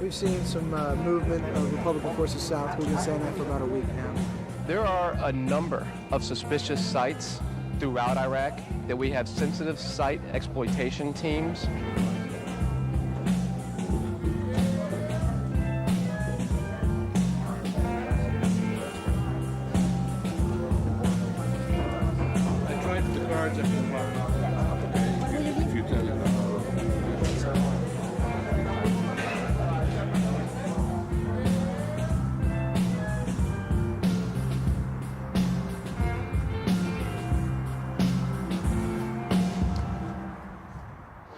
We've seen some movement of Republican forces south. We've been saying that for about a week now. There are a number of suspicious sites throughout Iraq that we have sensitive site exploitation teams. I tried the guards up in if you tell them.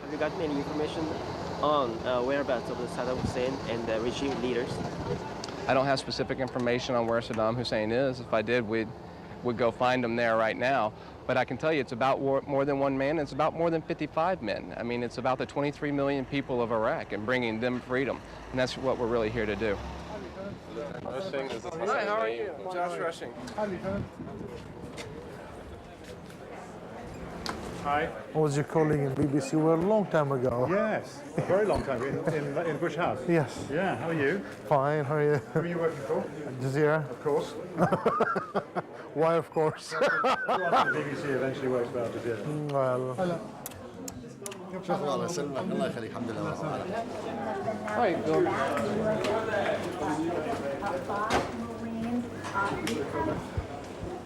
Have you gotten any information on whereabouts of the Saddam Hussein and the regime leaders? I don't have specific information on where Saddam Hussein is. If I did, we'd go find him there right now. But I can tell you it's about more than one man, and it's about more than 55 men. I mean, it's about the 23 million people of Iraq and bringing them freedom. And that's what we're really here to do. Rushing, is this Hi, how are you? Josh Rushing. Hi. I was your colleague in BBC World a long time ago. Yes, a very long time in Bush House. Yes. Yeah, how are you? Fine, how are you? Who are you working for? Jazeera. Of course. Why, of course? The BBC eventually works for Al Jazeera. Well, شوف الله يسلمك الله يخليك الحمد لله رب العالمين. Hi, Bill.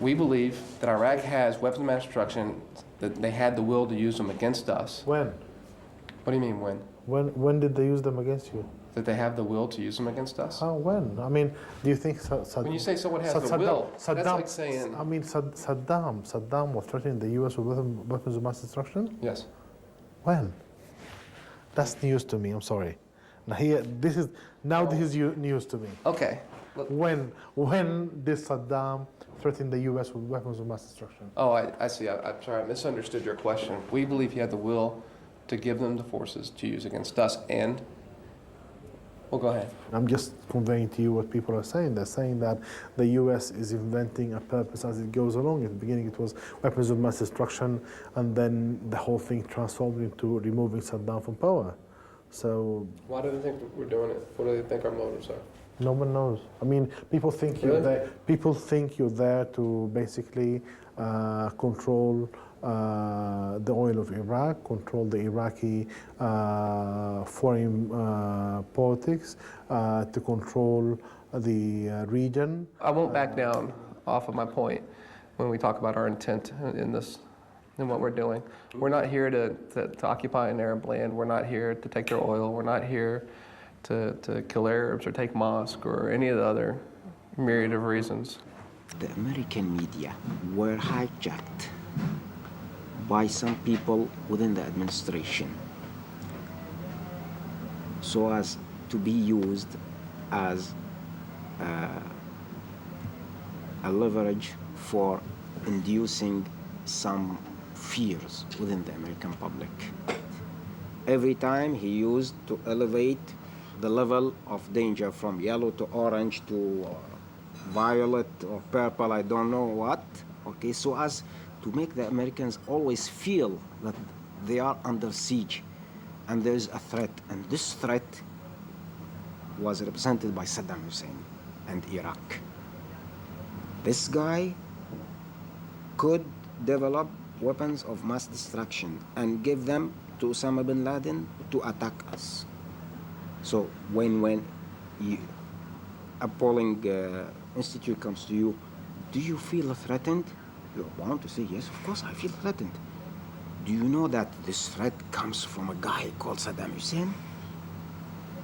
We believe that Iraq has weapons of mass destruction, that they had the will to use them against us. when? What do you mean, when? When did they use them against you? That they have the will to use them against us? When? I mean, do you think Saddam... When you say someone has the will, that's like saying... I mean, Saddam was threatening the U.S. with weapons of mass destruction? Yes. When? That's news to me, I'm sorry. Now this is news to me. Okay. When did Saddam threaten the U.S. with weapons of mass destruction? Oh, I see. I'm sorry. I misunderstood your question. We believe he had the will to give them the forces to use against us, and... Well, go ahead. I'm just conveying to you what people are saying. They're saying that the U.S. is inventing a purpose as it goes along. At the beginning, it was weapons of mass destruction, and then the whole thing transformed into removing Saddam from power. So... Why do they think we're doing it? What do they think our motives are? No one knows. I mean, people think you're there. People think you're there to basically control the oil of Iraq, control the Iraqi foreign politics, to control the region. I won't back down off of my point when we talk about our intent in this, in what we're doing. We're not here to occupy an Arab land. We're not here to take their oil. We're not here to kill Arabs or take mosque or any of the other myriad of reasons. The American media were hijacked by some people within the administration so as to be used as a leverage for inducing some fears within the American public. Every time he used to elevate the level of danger from yellow to orange to violet or purple, I don't know what, okay, so as to make the Americans always feel that they are under siege and there is a threat, and this threat was represented by Saddam Hussein and Iraq. This guy could develop weapons of mass destruction and give them to Osama bin Laden to attack us. So when a polling institute comes to you, do you feel threatened? You're bound to say, yes, of course I feel threatened. Do you know that this threat comes from a guy called Saddam Hussein?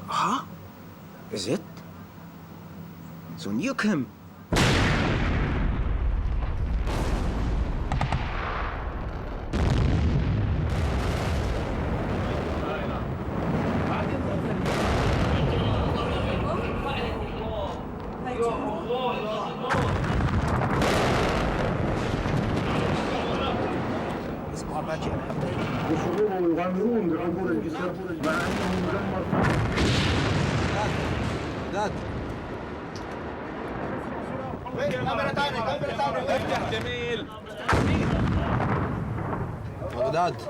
Huh? Is it? So nuke him. بغداد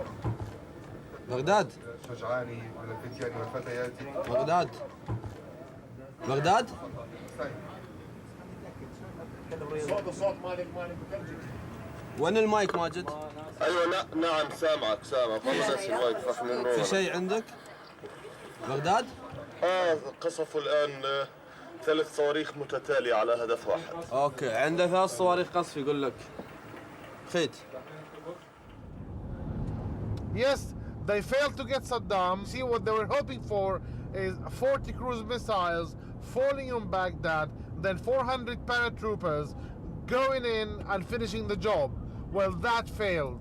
بغداد شجعاني من الفتيان والفتيات بغداد بغداد صوت مالك وين المايك ماجد؟ ايوه نعم سامعك والله بس المايك فخ منه في شيء عندك؟ بغداد؟ قصفوا الان 3 صواريخ متتالية على هدف واحد. اوكي عنده 3 صواريخ قصف يقول لك. خيت. Yes, they failed to get Saddam. See, what they were hoping for is 40 cruise missiles falling on Baghdad, then 400 paratroopers going in and finishing the job. Well, that failed.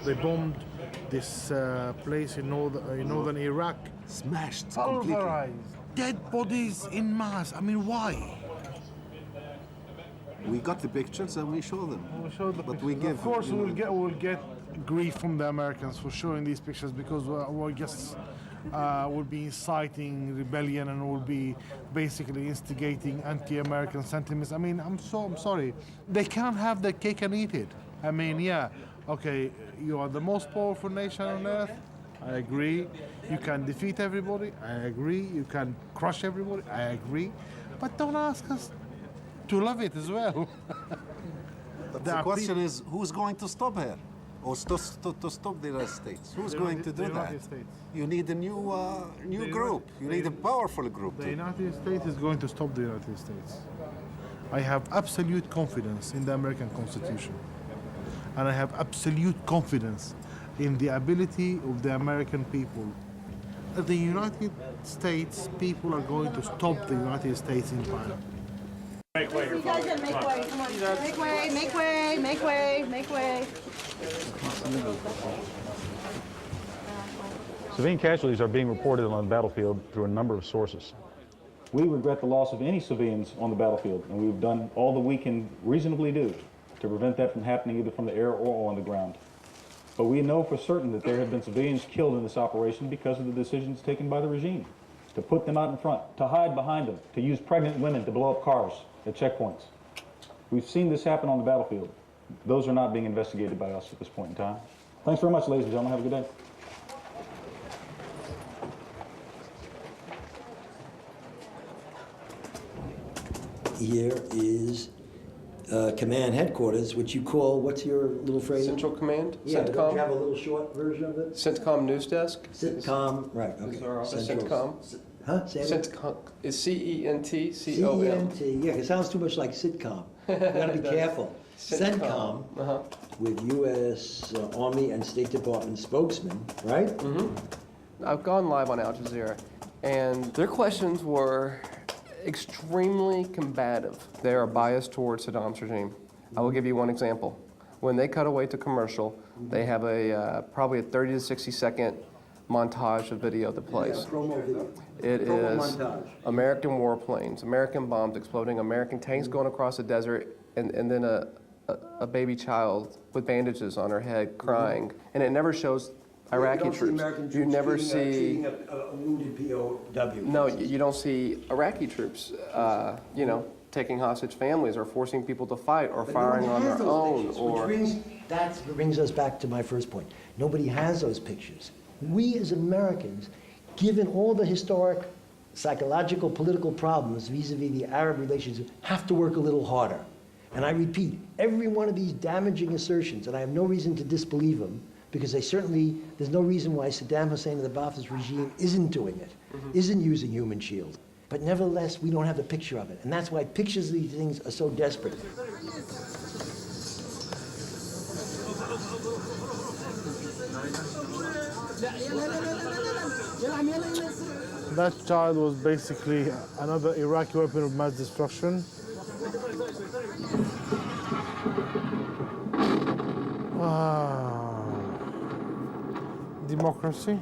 They bombed this place in northern Iraq. Smashed Pulverized. completely. Dead bodies in mass. I mean, why? We got the pictures and we show them. We'll show the But pictures. we give, of course, you know, we'll get grief from the Americans for showing these pictures because we'll just will be inciting rebellion and will be basically instigating anti-American sentiments. I mean, I'm sorry. They can't have their cake and eat it. I mean, yeah, okay, you are the most powerful nation on earth. I agree. You can defeat everybody. I agree. You can crush everybody. I agree. But don't ask us to love it as well. But the question is, who's going to stop her? Or to stop the United States? Who's going to do that? You need a new group. You need a powerful group. The United States is going to stop the United States. I have absolute confidence in the American Constitution. And I have absolute confidence in the ability of the American people. The United States people are going to stop the United States empire. Make way, make way, come on. Make way, make way, make way, make way. Civilian casualties are being reported on the battlefield through a number of sources. We regret the loss of any civilians on the battlefield, and we've done all that we can reasonably do to prevent that from happening either from the air or on the ground. But we know for certain that there have been civilians killed in this operation because of the decisions taken by the regime to put them out in front, to hide behind them, to use pregnant women to blow up cars at checkpoints. We've seen this happen on the battlefield. Those are not being investigated by us at this point in time. Thanks very much, ladies and gentlemen. Have a good day. Here is command headquarters, which you call, what's your little phrase? Central Command? Yeah, CENTCOM? don't you have a little short version of it? CENTCOM News Desk? CENTCOM, right, okay. Is our office Central. CENTCOM? Huh? Say it again? CENTCOM is CENTCOM. CENT, yeah, it sounds too much like sitcom. You gotta be careful. CENTCOM, with U.S. Army and State Department spokesman, right? Mm-hmm. I've gone live on Al Jazeera, and their questions were extremely combative. They are biased towards Saddam's regime. I will give you one example. When they cut away to commercial, they have a probably a 30 to 60 second montage of video that plays. Yeah, promo video. It Promo is montage. American warplanes, American bombs exploding, American tanks going across the desert, and then a baby child with bandages on her head crying. And it never shows Iraqi troops. You never see a wounded POW. No, you don't see Iraqi troops, you know, taking hostage families or forcing people to fight or firing on their own. That brings us back to my first point. Nobody has those pictures. We as Americans, given all the historic, psychological, political problems vis-a-vis the Arab relations, have to work a little harder. And I repeat, every one of these damaging assertions, and I have no reason to disbelieve them, because there's no reason why Saddam Hussein and the Ba'athist regime isn't doing it, isn't using human shields. But nevertheless, we don't have the picture of it. And that's why pictures of these things are so desperate. That child was basically another Iraqi weapon of mass destruction. Democracy.